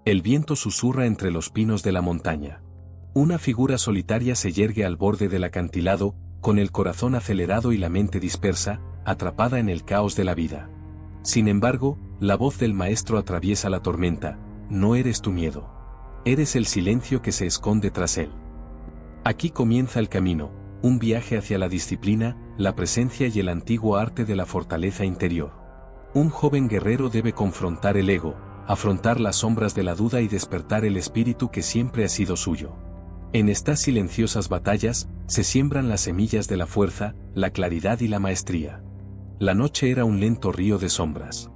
El viento susurra entre los pinos de la montaña. Una figura solitaria se yergue al borde del acantilado, con el corazón acelerado y la mente dispersa, atrapada en el caos de la vida. Sin embargo, la voz del maestro atraviesa la tormenta: no eres tu miedo. Eres el silencio que se esconde tras él. Aquí comienza el camino, un viaje hacia la disciplina, la presencia y el antiguo arte de la fortaleza interior. Un joven guerrero debe confrontar el ego, afrontar las sombras de la duda y despertar el espíritu que siempre ha sido suyo. En estas silenciosas batallas, se siembran las semillas de la fuerza, la claridad y la maestría. La noche era un lento río de sombras.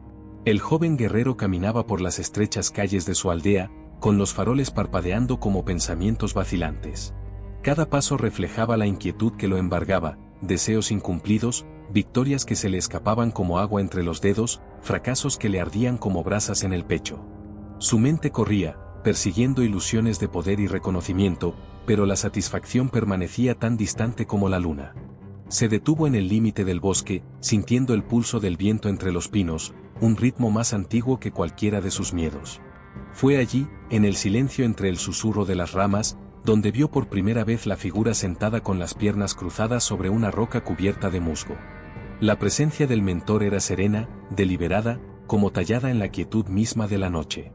El joven guerrero caminaba por las estrechas calles de su aldea, con los faroles parpadeando como pensamientos vacilantes. Cada paso reflejaba la inquietud que lo embargaba, deseos incumplidos, victorias que se le escapaban como agua entre los dedos, fracasos que le ardían como brasas en el pecho. Su mente corría, persiguiendo ilusiones de poder y reconocimiento, pero la satisfacción permanecía tan distante como la luna. Se detuvo en el límite del bosque, sintiendo el pulso del viento entre los pinos, un ritmo más antiguo que cualquiera de sus miedos. Fue allí, en el silencio entre el susurro de las ramas, donde vio por primera vez la figura sentada con las piernas cruzadas sobre una roca cubierta de musgo. La presencia del mentor era serena, deliberada, como tallada en la quietud misma de la noche.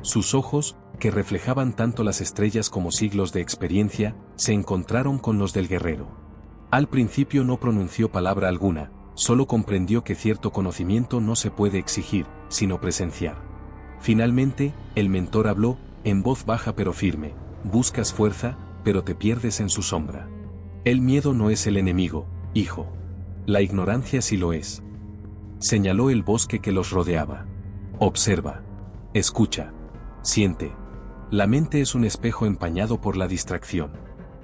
Sus ojos, que reflejaban tanto las estrellas como siglos de experiencia, se encontraron con los del guerrero. Al principio no pronunció palabra alguna, solo comprendió que cierto conocimiento no se puede exigir, sino presenciar. Finalmente, el mentor habló, en voz baja pero firme: buscas fuerza, pero te pierdes en su sombra. El miedo no es el enemigo, hijo. La ignorancia sí lo es. Señaló el bosque que los rodeaba. Observa. Escucha. Siente. La mente es un espejo empañado por la distracción.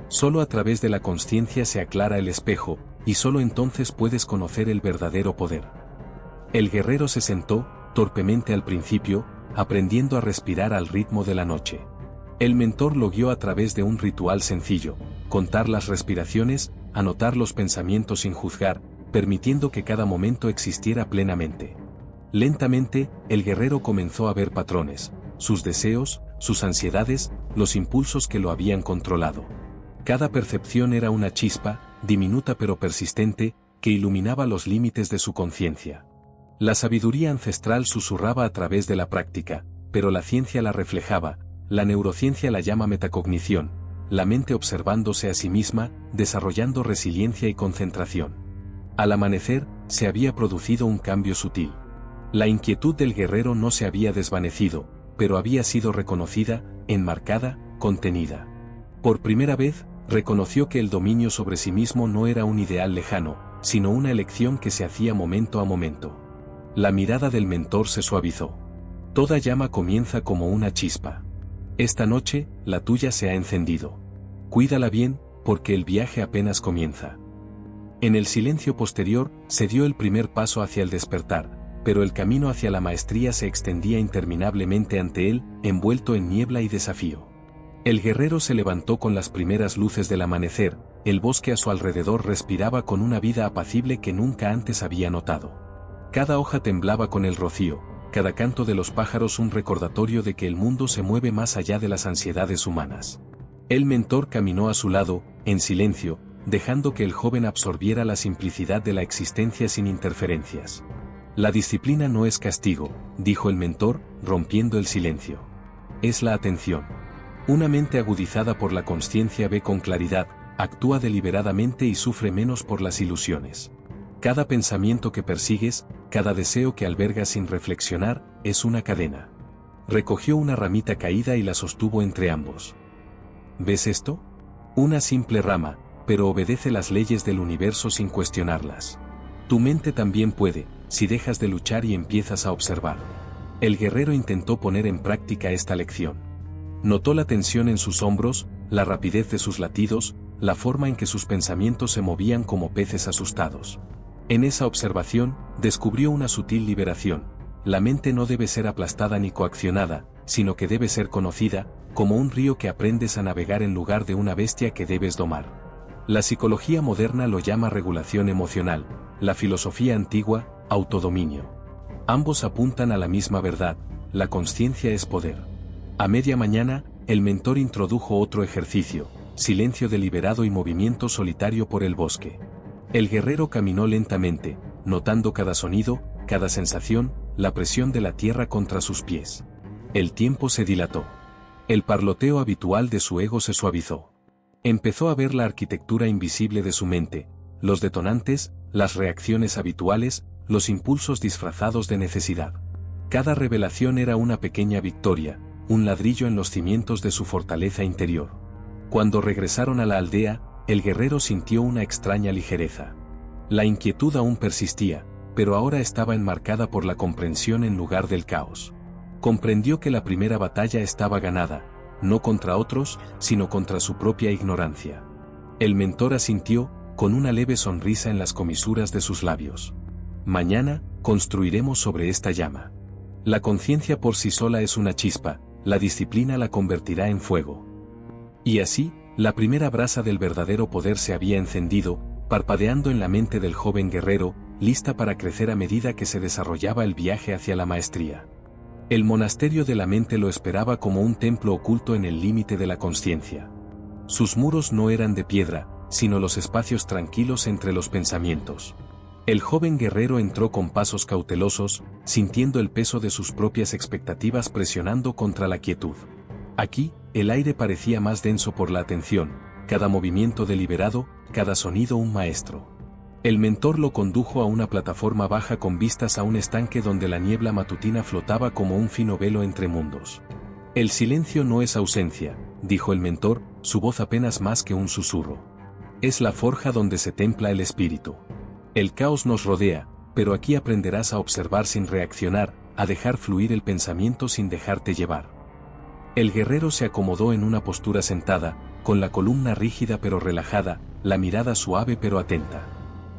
Solo a través de la consciencia se aclara el espejo, y solo entonces puedes conocer el verdadero poder. El guerrero se sentó, torpemente al principio, aprendiendo a respirar al ritmo de la noche. El mentor lo guió a través de un ritual sencillo: contar las respiraciones, anotar los pensamientos sin juzgar, permitiendo que cada momento existiera plenamente. Lentamente, el guerrero comenzó a ver patrones, sus deseos, sus ansiedades, los impulsos que lo habían controlado. Cada percepción era una chispa, diminuta pero persistente, que iluminaba los límites de su conciencia. La sabiduría ancestral susurraba a través de la práctica, pero la ciencia la reflejaba. La neurociencia la llama metacognición, la mente observándose a sí misma, desarrollando resiliencia y concentración. Al amanecer, se había producido un cambio sutil. La inquietud del guerrero no se había desvanecido, pero había sido reconocida, enmarcada, contenida. Por primera vez, reconoció que el dominio sobre sí mismo no era un ideal lejano, sino una elección que se hacía momento a momento. La mirada del mentor se suavizó. Toda llama comienza como una chispa. Esta noche, la tuya se ha encendido. Cuídala bien, porque el viaje apenas comienza. En el silencio posterior, se dio el primer paso hacia el despertar, pero el camino hacia la maestría se extendía interminablemente ante él, envuelto en niebla y desafío. El guerrero se levantó con las primeras luces del amanecer, el bosque a su alrededor respiraba con una vida apacible que nunca antes había notado. Cada hoja temblaba con el rocío, cada canto de los pájaros un recordatorio de que el mundo se mueve más allá de las ansiedades humanas. El mentor caminó a su lado, en silencio, dejando que el joven absorbiera la simplicidad de la existencia sin interferencias. La disciplina no es castigo, dijo el mentor, rompiendo el silencio. Es la atención. Una mente agudizada por la consciencia ve con claridad, actúa deliberadamente y sufre menos por las ilusiones. Cada pensamiento que persigues, cada deseo que albergas sin reflexionar, es una cadena. Recogió una ramita caída y la sostuvo entre ambos. ¿Ves esto? Una simple rama, pero obedece las leyes del universo sin cuestionarlas. Tu mente también puede, si dejas de luchar y empiezas a observar. El guerrero intentó poner en práctica esta lección. Notó la tensión en sus hombros, la rapidez de sus latidos, la forma en que sus pensamientos se movían como peces asustados. En esa observación, descubrió una sutil liberación. La mente no debe ser aplastada ni coaccionada, sino que debe ser conocida, como un río que aprendes a navegar en lugar de una bestia que debes domar. La psicología moderna lo llama regulación emocional, la filosofía antigua, autodominio. Ambos apuntan a la misma verdad: la consciencia es poder. A media mañana, el mentor introdujo otro ejercicio: silencio deliberado y movimiento solitario por el bosque. El guerrero caminó lentamente, notando cada sonido, cada sensación, la presión de la tierra contra sus pies. El tiempo se dilató. El parloteo habitual de su ego se suavizó. Empezó a ver la arquitectura invisible de su mente, los detonantes, las reacciones habituales, los impulsos disfrazados de necesidad. Cada revelación era una pequeña victoria, un ladrillo en los cimientos de su fortaleza interior. Cuando regresaron a la aldea, el guerrero sintió una extraña ligereza. La inquietud aún persistía, pero ahora estaba enmarcada por la comprensión en lugar del caos. Comprendió que la primera batalla estaba ganada, no contra otros, sino contra su propia ignorancia. El mentor asintió, con una leve sonrisa en las comisuras de sus labios. Mañana, construiremos sobre esta llama. La conciencia por sí sola es una chispa, la disciplina la convertirá en fuego. Y así, la primera brasa del verdadero poder se había encendido, parpadeando en la mente del joven guerrero, lista para crecer a medida que se desarrollaba el viaje hacia la maestría. El monasterio de la mente lo esperaba como un templo oculto en el límite de la consciencia. Sus muros no eran de piedra, sino los espacios tranquilos entre los pensamientos. El joven guerrero entró con pasos cautelosos, sintiendo el peso de sus propias expectativas presionando contra la quietud. Aquí, el aire parecía más denso por la atención, cada movimiento deliberado, cada sonido un maestro. El mentor lo condujo a una plataforma baja con vistas a un estanque donde la niebla matutina flotaba como un fino velo entre mundos. El silencio no es ausencia, dijo el mentor, su voz apenas más que un susurro. Es la forja donde se templa el espíritu. El caos nos rodea, pero aquí aprenderás a observar sin reaccionar, a dejar fluir el pensamiento sin dejarte llevar. El guerrero se acomodó en una postura sentada, con la columna rígida pero relajada, la mirada suave pero atenta.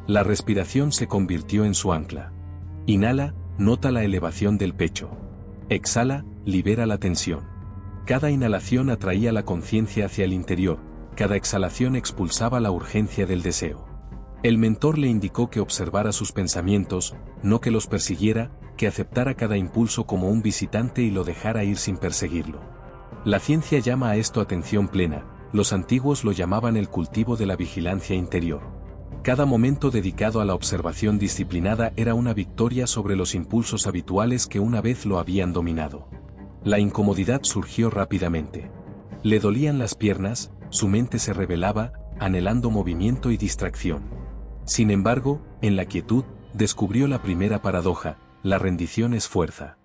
La respiración se convirtió en su ancla. Inhala, nota la elevación del pecho. Exhala, libera la tensión. Cada inhalación atraía la conciencia hacia el interior, cada exhalación expulsaba la urgencia del deseo. El mentor le indicó que observara sus pensamientos, no que los persiguiera, que aceptara cada impulso como un visitante y lo dejara ir sin perseguirlo. La ciencia llama a esto atención plena, los antiguos lo llamaban el cultivo de la vigilancia interior. Cada momento dedicado a la observación disciplinada era una victoria sobre los impulsos habituales que una vez lo habían dominado. La incomodidad surgió rápidamente. Le dolían las piernas, su mente se rebelaba, anhelando movimiento y distracción. Sin embargo, en la quietud, descubrió la primera paradoja: la rendición es fuerza.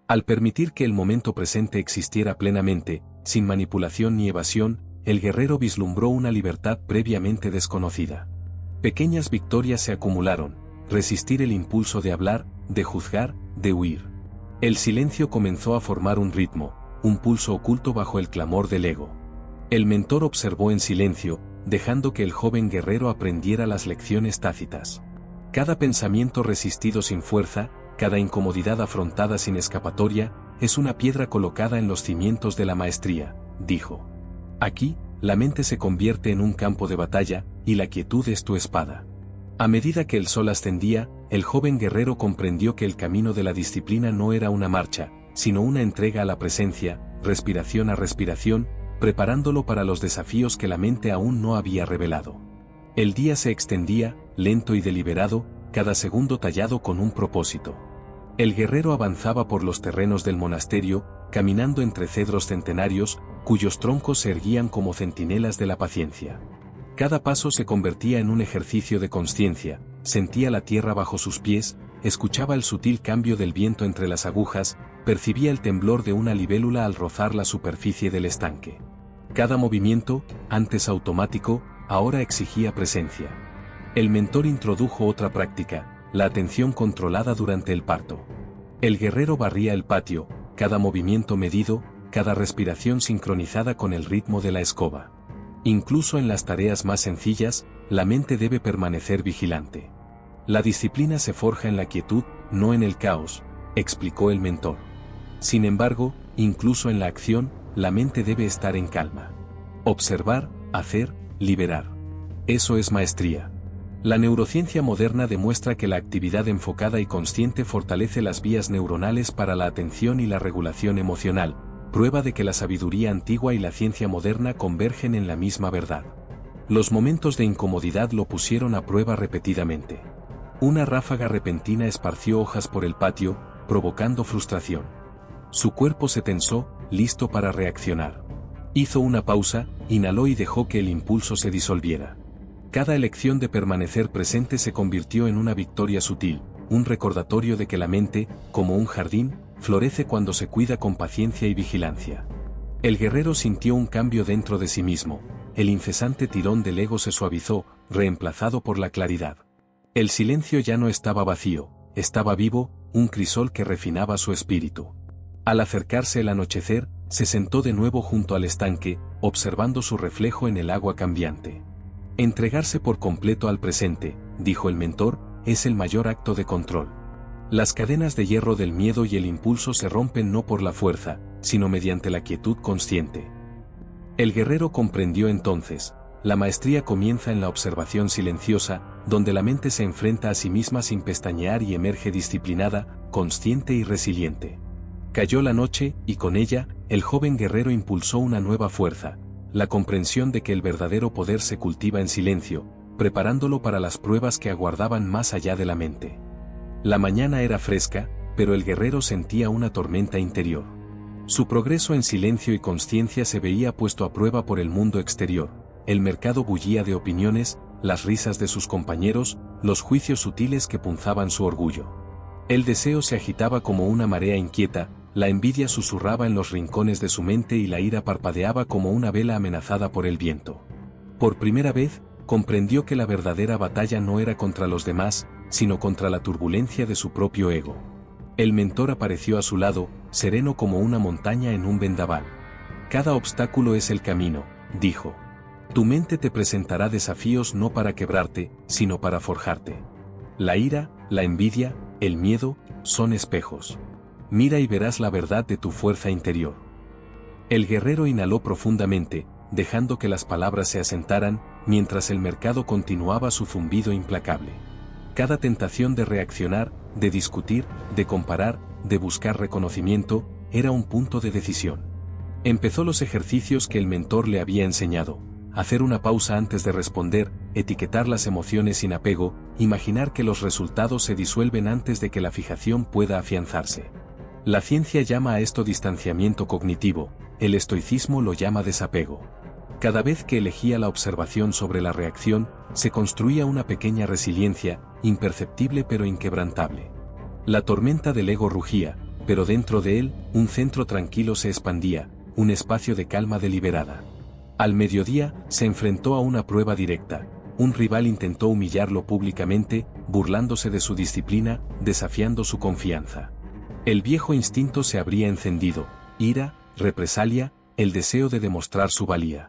Al permitir que el momento presente existiera plenamente, sin manipulación ni evasión, el guerrero vislumbró una libertad previamente desconocida. Pequeñas victorias se acumularon: resistir el impulso de hablar, de juzgar, de huir. El silencio comenzó a formar un ritmo, un pulso oculto bajo el clamor del ego. El mentor observó en silencio, dejando que el joven guerrero aprendiera las lecciones tácitas. Cada pensamiento resistido sin fuerza, cada incomodidad afrontada sin escapatoria, es una piedra colocada en los cimientos de la maestría, dijo. Aquí, la mente se convierte en un campo de batalla, y la quietud es tu espada. A medida que el sol ascendía, el joven guerrero comprendió que el camino de la disciplina no era una marcha, sino una entrega a la presencia, respiración a respiración, preparándolo para los desafíos que la mente aún no había revelado. El día se extendía, lento y deliberado, cada segundo tallado con un propósito. El guerrero avanzaba por los terrenos del monasterio, caminando entre cedros centenarios, cuyos troncos se erguían como centinelas de la paciencia. Cada paso se convertía en un ejercicio de consciencia, sentía la tierra bajo sus pies, escuchaba el sutil cambio del viento entre las agujas, percibía el temblor de una libélula al rozar la superficie del estanque. Cada movimiento, antes automático, ahora exigía presencia. El mentor introdujo otra práctica, la atención controlada durante el parto. El guerrero barría el patio, cada movimiento medido, cada respiración sincronizada con el ritmo de la escoba. Incluso en las tareas más sencillas, la mente debe permanecer vigilante. La disciplina se forja en la quietud, no en el caos, explicó el mentor. Sin embargo, incluso en la acción, la mente debe estar en calma. Observar, hacer, liberar. Eso es maestría. La neurociencia moderna demuestra que la actividad enfocada y consciente fortalece las vías neuronales para la atención y la regulación emocional, prueba de que la sabiduría antigua y la ciencia moderna convergen en la misma verdad. Los momentos de incomodidad lo pusieron a prueba repetidamente. Una ráfaga repentina esparció hojas por el patio, provocando frustración. Su cuerpo se tensó, listo para reaccionar. Hizo una pausa, inhaló y dejó que el impulso se disolviera. Cada elección de permanecer presente se convirtió en una victoria sutil, un recordatorio de que la mente, como un jardín, florece cuando se cuida con paciencia y vigilancia. El guerrero sintió un cambio dentro de sí mismo, el incesante tirón del ego se suavizó, reemplazado por la claridad. El silencio ya no estaba vacío, estaba vivo, un crisol que refinaba su espíritu. Al acercarse el anochecer, se sentó de nuevo junto al estanque, observando su reflejo en el agua cambiante. Entregarse por completo al presente, dijo el mentor, es el mayor acto de control. Las cadenas de hierro del miedo y el impulso se rompen no por la fuerza, sino mediante la quietud consciente. El guerrero comprendió entonces, la maestría comienza en la observación silenciosa, donde la mente se enfrenta a sí misma sin pestañear y emerge disciplinada, consciente y resiliente. Cayó la noche, y con ella, el joven guerrero impulsó una nueva fuerza, la comprensión de que el verdadero poder se cultiva en silencio, preparándolo para las pruebas que aguardaban más allá de la mente. La mañana era fresca, pero el guerrero sentía una tormenta interior. Su progreso en silencio y consciencia se veía puesto a prueba por el mundo exterior, el mercado bullía de opiniones, las risas de sus compañeros, los juicios sutiles que punzaban su orgullo. El deseo se agitaba como una marea inquieta, la envidia susurraba en los rincones de su mente y la ira parpadeaba como una vela amenazada por el viento. Por primera vez, comprendió que la verdadera batalla no era contra los demás, sino contra la turbulencia de su propio ego. El mentor apareció a su lado, sereno como una montaña en un vendaval. Cada obstáculo es el camino, dijo. Tu mente te presentará desafíos no para quebrarte, sino para forjarte. La ira, la envidia, el miedo, son espejos. Mira y verás la verdad de tu fuerza interior. El guerrero inhaló profundamente, dejando que las palabras se asentaran, mientras el mercado continuaba su zumbido implacable. Cada tentación de reaccionar, de discutir, de comparar, de buscar reconocimiento, era un punto de decisión. Empezó los ejercicios que el mentor le había enseñado: hacer una pausa antes de responder, etiquetar las emociones sin apego, imaginar que los resultados se disuelven antes de que la fijación pueda afianzarse. La ciencia llama a esto distanciamiento cognitivo, el estoicismo lo llama desapego. Cada vez que elegía la observación sobre la reacción, se construía una pequeña resiliencia, imperceptible pero inquebrantable. La tormenta del ego rugía, pero dentro de él, un centro tranquilo se expandía, un espacio de calma deliberada. Al mediodía, se enfrentó a una prueba directa. Un rival intentó humillarlo públicamente, burlándose de su disciplina, desafiando su confianza. El viejo instinto se habría encendido: ira, represalia, el deseo de demostrar su valía.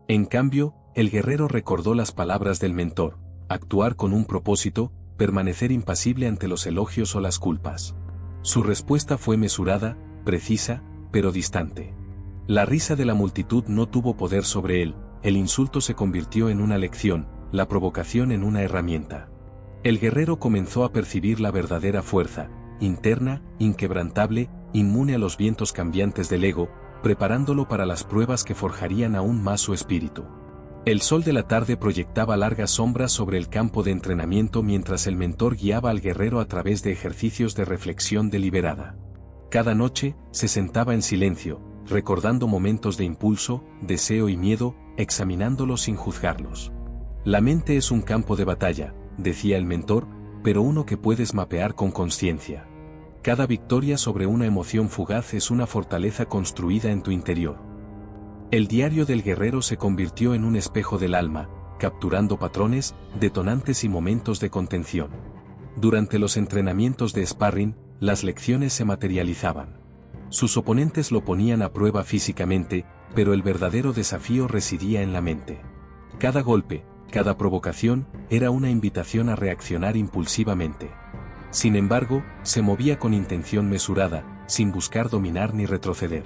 En cambio, el guerrero recordó las palabras del mentor: actuar con un propósito, permanecer impasible ante los elogios o las culpas. Su respuesta fue mesurada, precisa, pero distante. La risa de la multitud no tuvo poder sobre él, el insulto se convirtió en una lección, la provocación en una herramienta. El guerrero comenzó a percibir la verdadera fuerza, interna, inquebrantable, inmune a los vientos cambiantes del ego, preparándolo para las pruebas que forjarían aún más su espíritu. El sol de la tarde proyectaba largas sombras sobre el campo de entrenamiento mientras el mentor guiaba al guerrero a través de ejercicios de reflexión deliberada. Cada noche, se sentaba en silencio, recordando momentos de impulso, deseo y miedo, examinándolos sin juzgarlos. La mente es un campo de batalla, decía el mentor, pero uno que puedes mapear con conciencia. Cada victoria sobre una emoción fugaz es una fortaleza construida en tu interior. El diario del guerrero se convirtió en un espejo del alma, capturando patrones, detonantes y momentos de contención. Durante los entrenamientos de sparring, las lecciones se materializaban. Sus oponentes lo ponían a prueba físicamente, pero el verdadero desafío residía en la mente. Cada golpe, cada provocación, era una invitación a reaccionar impulsivamente. Sin embargo, se movía con intención mesurada, sin buscar dominar ni retroceder.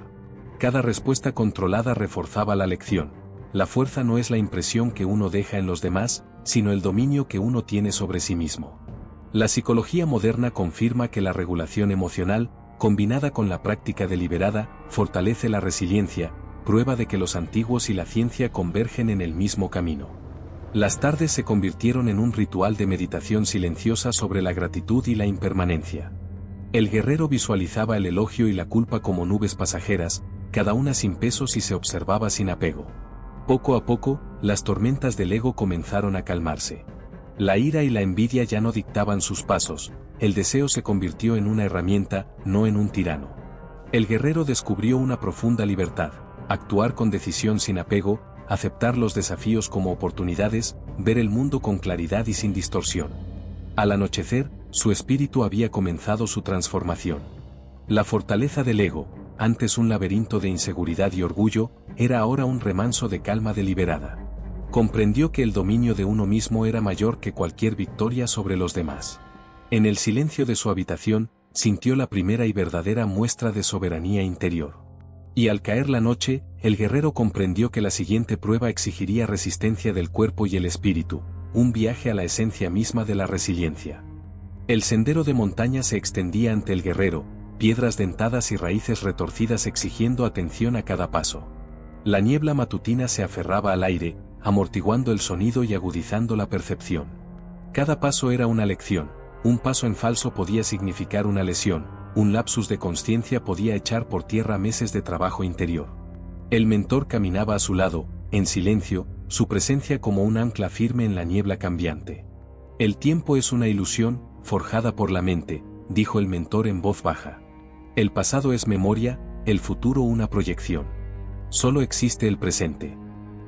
Cada respuesta controlada reforzaba la lección: la fuerza no es la impresión que uno deja en los demás, sino el dominio que uno tiene sobre sí mismo. La psicología moderna confirma que la regulación emocional, combinada con la práctica deliberada, fortalece la resiliencia, prueba de que los antiguos y la ciencia convergen en el mismo camino. Las tardes se convirtieron en un ritual de meditación silenciosa sobre la gratitud y la impermanencia. El guerrero visualizaba el elogio y la culpa como nubes pasajeras, cada una sin pesos y se observaba sin apego. Poco a poco, las tormentas del ego comenzaron a calmarse. La ira y la envidia ya no dictaban sus pasos, el deseo se convirtió en una herramienta, no en un tirano. El guerrero descubrió una profunda libertad, actuar con decisión sin apego, aceptar los desafíos como oportunidades, ver el mundo con claridad y sin distorsión. Al anochecer, su espíritu había comenzado su transformación. La fortaleza del ego, antes un laberinto de inseguridad y orgullo, era ahora un remanso de calma deliberada. Comprendió que el dominio de uno mismo era mayor que cualquier victoria sobre los demás. En el silencio de su habitación, sintió la primera y verdadera muestra de soberanía interior. Y al caer la noche, el guerrero comprendió que la siguiente prueba exigiría resistencia del cuerpo y el espíritu, un viaje a la esencia misma de la resiliencia. El sendero de montaña se extendía ante el guerrero, piedras dentadas y raíces retorcidas exigiendo atención a cada paso. La niebla matutina se aferraba al aire, amortiguando el sonido y agudizando la percepción. Cada paso era una lección, un paso en falso podía significar una lesión. Un lapsus de conciencia podía echar por tierra meses de trabajo interior. El mentor caminaba a su lado, en silencio, su presencia como un ancla firme en la niebla cambiante. El tiempo es una ilusión, forjada por la mente, dijo el mentor en voz baja. El pasado es memoria, el futuro una proyección. Solo existe el presente.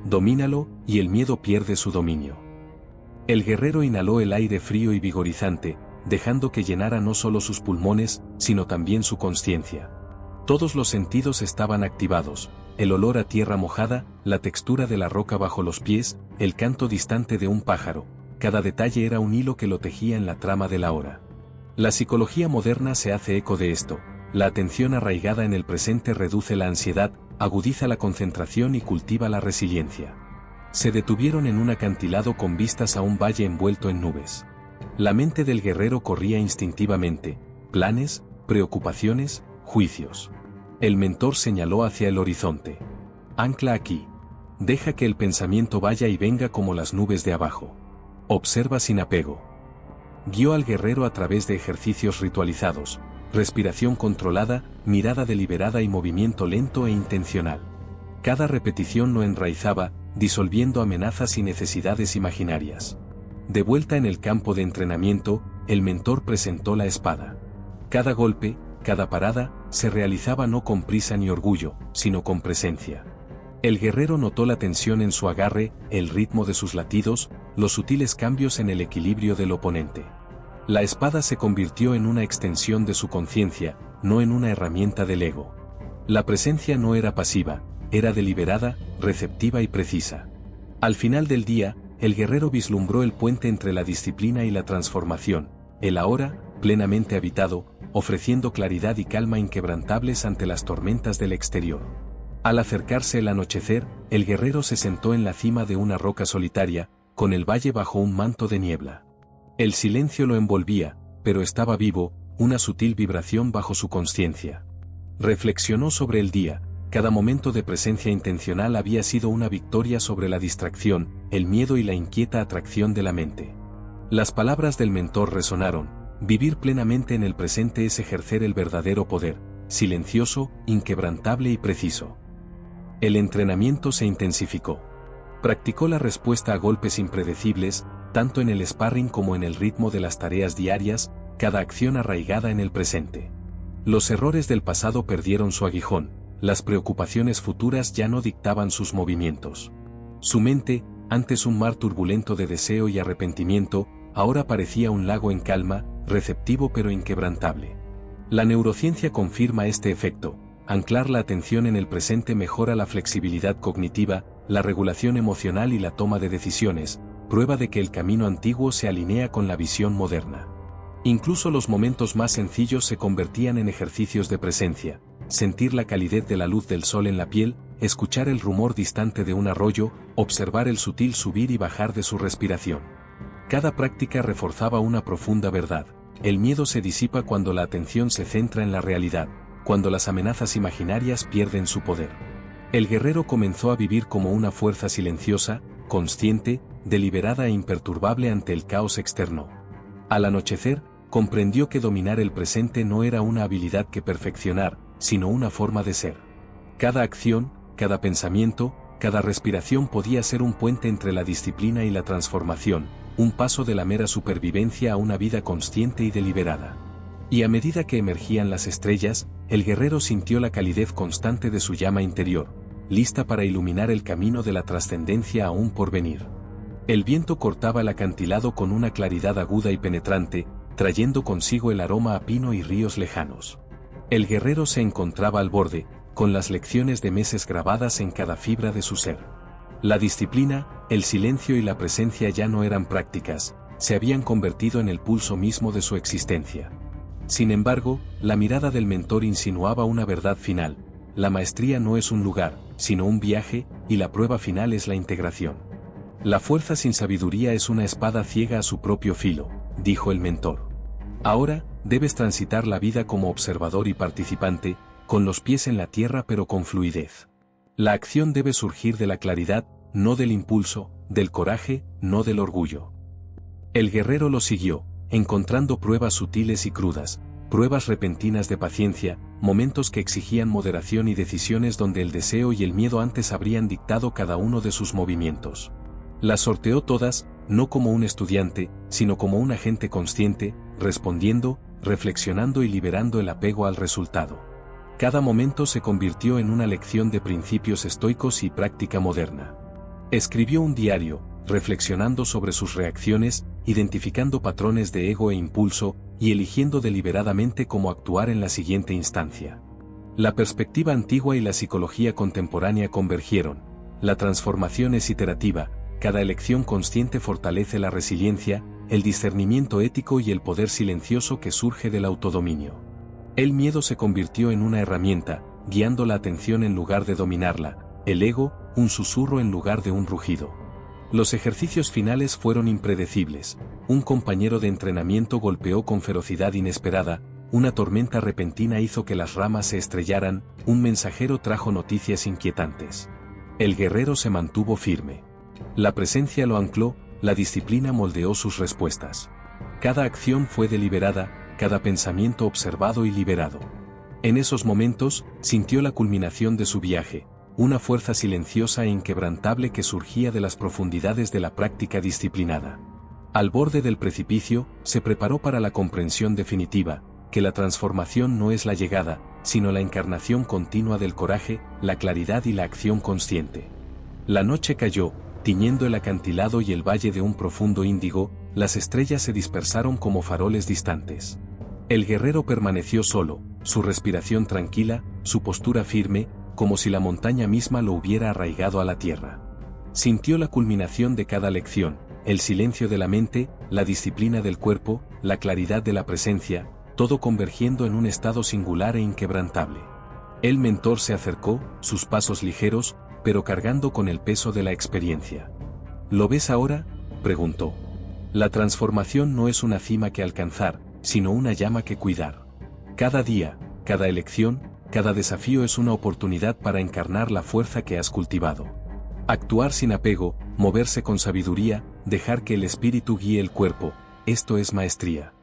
Domínalo, y el miedo pierde su dominio. El guerrero inhaló el aire frío y vigorizante, dejando que llenara no solo sus pulmones, sino también su consciencia. Todos los sentidos estaban activados, el olor a tierra mojada, la textura de la roca bajo los pies, el canto distante de un pájaro, cada detalle era un hilo que lo tejía en la trama de la hora. La psicología moderna se hace eco de esto, la atención arraigada en el presente reduce la ansiedad, agudiza la concentración y cultiva la resiliencia. Se detuvieron en un acantilado con vistas a un valle envuelto en nubes. La mente del guerrero corría instintivamente, planes, preocupaciones, juicios. El mentor señaló hacia el horizonte. Ancla aquí. Deja que el pensamiento vaya y venga como las nubes de abajo. Observa sin apego. Guió al guerrero a través de ejercicios ritualizados, respiración controlada, mirada deliberada y movimiento lento e intencional. Cada repetición lo enraizaba, disolviendo amenazas y necesidades imaginarias. De vuelta en el campo de entrenamiento, el mentor presentó la espada. Cada golpe, cada parada, se realizaba no con prisa ni orgullo, sino con presencia. El guerrero notó la tensión en su agarre, el ritmo de sus latidos, los sutiles cambios en el equilibrio del oponente. La espada se convirtió en una extensión de su conciencia, no en una herramienta del ego. La presencia no era pasiva, era deliberada, receptiva y precisa. Al final del día, el guerrero vislumbró el puente entre la disciplina y la transformación, el ahora, plenamente habitado, ofreciendo claridad y calma inquebrantables ante las tormentas del exterior. Al acercarse el anochecer, el guerrero se sentó en la cima de una roca solitaria, con el valle bajo un manto de niebla. El silencio lo envolvía, pero estaba vivo, una sutil vibración bajo su conciencia. Reflexionó sobre el día. Cada momento de presencia intencional había sido una victoria sobre la distracción, el miedo y la inquieta atracción de la mente. Las palabras del mentor resonaron: vivir plenamente en el presente es ejercer el verdadero poder, silencioso, inquebrantable y preciso. El entrenamiento se intensificó. Practicó la respuesta a golpes impredecibles, tanto en el sparring como en el ritmo de las tareas diarias, cada acción arraigada en el presente. Los errores del pasado perdieron su aguijón. Las preocupaciones futuras ya no dictaban sus movimientos. Su mente, antes un mar turbulento de deseo y arrepentimiento, ahora parecía un lago en calma, receptivo pero inquebrantable. La neurociencia confirma este efecto. Anclar la atención en el presente mejora la flexibilidad cognitiva, la regulación emocional y la toma de decisiones, prueba de que el camino antiguo se alinea con la visión moderna. Incluso los momentos más sencillos se convertían en ejercicios de presencia. Sentir la calidez de la luz del sol en la piel, escuchar el rumor distante de un arroyo, observar el sutil subir y bajar de su respiración. Cada práctica reforzaba una profunda verdad: el miedo se disipa cuando la atención se centra en la realidad, cuando las amenazas imaginarias pierden su poder. El guerrero comenzó a vivir como una fuerza silenciosa, consciente, deliberada e imperturbable ante el caos externo. Al anochecer, comprendió que dominar el presente no era una habilidad que perfeccionar, sino una forma de ser. Cada acción, cada pensamiento, cada respiración podía ser un puente entre la disciplina y la transformación, un paso de la mera supervivencia a una vida consciente y deliberada. Y a medida que emergían las estrellas, el guerrero sintió la calidez constante de su llama interior, lista para iluminar el camino de la trascendencia aún por venir. El viento cortaba el acantilado con una claridad aguda y penetrante, trayendo consigo el aroma a pino y ríos lejanos. El guerrero se encontraba al borde, con las lecciones de meses grabadas en cada fibra de su ser. La disciplina, el silencio y la presencia ya no eran prácticas, se habían convertido en el pulso mismo de su existencia. Sin embargo, la mirada del mentor insinuaba una verdad final: la maestría no es un lugar, sino un viaje, y la prueba final es la integración. La fuerza sin sabiduría es una espada ciega a su propio filo, dijo el mentor. Ahora, debes transitar la vida como observador y participante, con los pies en la tierra pero con fluidez. La acción debe surgir de la claridad, no del impulso, del coraje, no del orgullo. El guerrero lo siguió, encontrando pruebas sutiles y crudas, pruebas repentinas de paciencia, momentos que exigían moderación y decisiones donde el deseo y el miedo antes habrían dictado cada uno de sus movimientos. Las sorteó todas, no como un estudiante, sino como un agente consciente, respondiendo, reflexionando y liberando el apego al resultado. Cada momento se convirtió en una lección de principios estoicos y práctica moderna. Escribió un diario, reflexionando sobre sus reacciones, identificando patrones de ego e impulso, y eligiendo deliberadamente cómo actuar en la siguiente instancia. La perspectiva antigua y la psicología contemporánea convergieron. La transformación es iterativa, cada elección consciente fortalece la resiliencia, el discernimiento ético y el poder silencioso que surge del autodominio. El miedo se convirtió en una herramienta, guiando la atención en lugar de dominarla, el ego, un susurro en lugar de un rugido. Los ejercicios finales fueron impredecibles. Un compañero de entrenamiento golpeó con ferocidad inesperada, una tormenta repentina hizo que las ramas se estrellaran, un mensajero trajo noticias inquietantes. El guerrero se mantuvo firme. La presencia lo ancló, la disciplina moldeó sus respuestas. Cada acción fue deliberada, cada pensamiento observado y liberado. En esos momentos, sintió la culminación de su viaje, una fuerza silenciosa e inquebrantable que surgía de las profundidades de la práctica disciplinada. Al borde del precipicio, se preparó para la comprensión definitiva, que la transformación no es la llegada, sino la encarnación continua del coraje, la claridad y la acción consciente. La noche cayó, tiñendo el acantilado y el valle de un profundo índigo, las estrellas se dispersaron como faroles distantes. El guerrero permaneció solo, su respiración tranquila, su postura firme, como si la montaña misma lo hubiera arraigado a la tierra. Sintió la culminación de cada lección, el silencio de la mente, la disciplina del cuerpo, la claridad de la presencia, todo convergiendo en un estado singular e inquebrantable. El mentor se acercó, sus pasos ligeros, pero cargando con el peso de la experiencia. ¿Lo ves ahora?, preguntó. La transformación no es una cima que alcanzar, sino una llama que cuidar. Cada día, cada elección, cada desafío es una oportunidad para encarnar la fuerza que has cultivado. Actuar sin apego, moverse con sabiduría, dejar que el espíritu guíe el cuerpo, esto es maestría.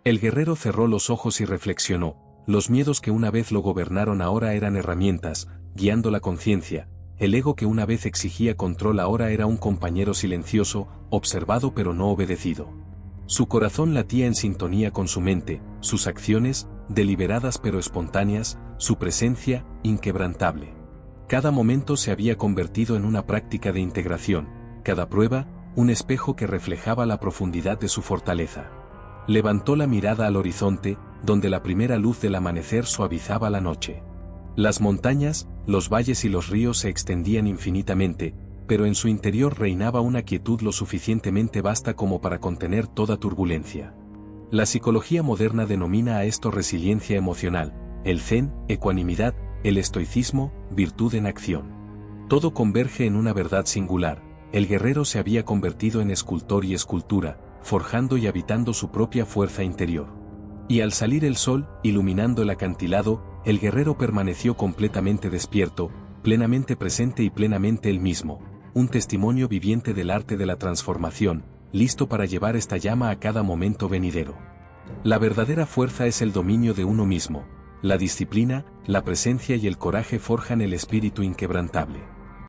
El guerrero cerró los ojos y reflexionó. Los miedos que una vez lo gobernaron ahora eran herramientas, guiando la conciencia. El ego que una vez exigía control ahora era un compañero silencioso, observado pero no obedecido. Su corazón latía en sintonía con su mente, sus acciones, deliberadas pero espontáneas, su presencia, inquebrantable. Cada momento se había convertido en una práctica de integración, cada prueba, un espejo que reflejaba la profundidad de su fortaleza. Levantó la mirada al horizonte, donde la primera luz del amanecer suavizaba la noche. Las montañas, los valles y los ríos se extendían infinitamente, pero en su interior reinaba una quietud lo suficientemente vasta como para contener toda turbulencia. La psicología moderna denomina a esto resiliencia emocional, el zen, ecuanimidad, el estoicismo, virtud en acción. Todo converge en una verdad singular: el guerrero se había convertido en escultor y escultura, forjando y habitando su propia fuerza interior. Y al salir el sol, iluminando el acantilado, el guerrero permaneció completamente despierto, plenamente presente y plenamente él mismo, un testimonio viviente del arte de la transformación, listo para llevar esta llama a cada momento venidero. La verdadera fuerza es el dominio de uno mismo. La disciplina, la presencia y el coraje forjan el espíritu inquebrantable.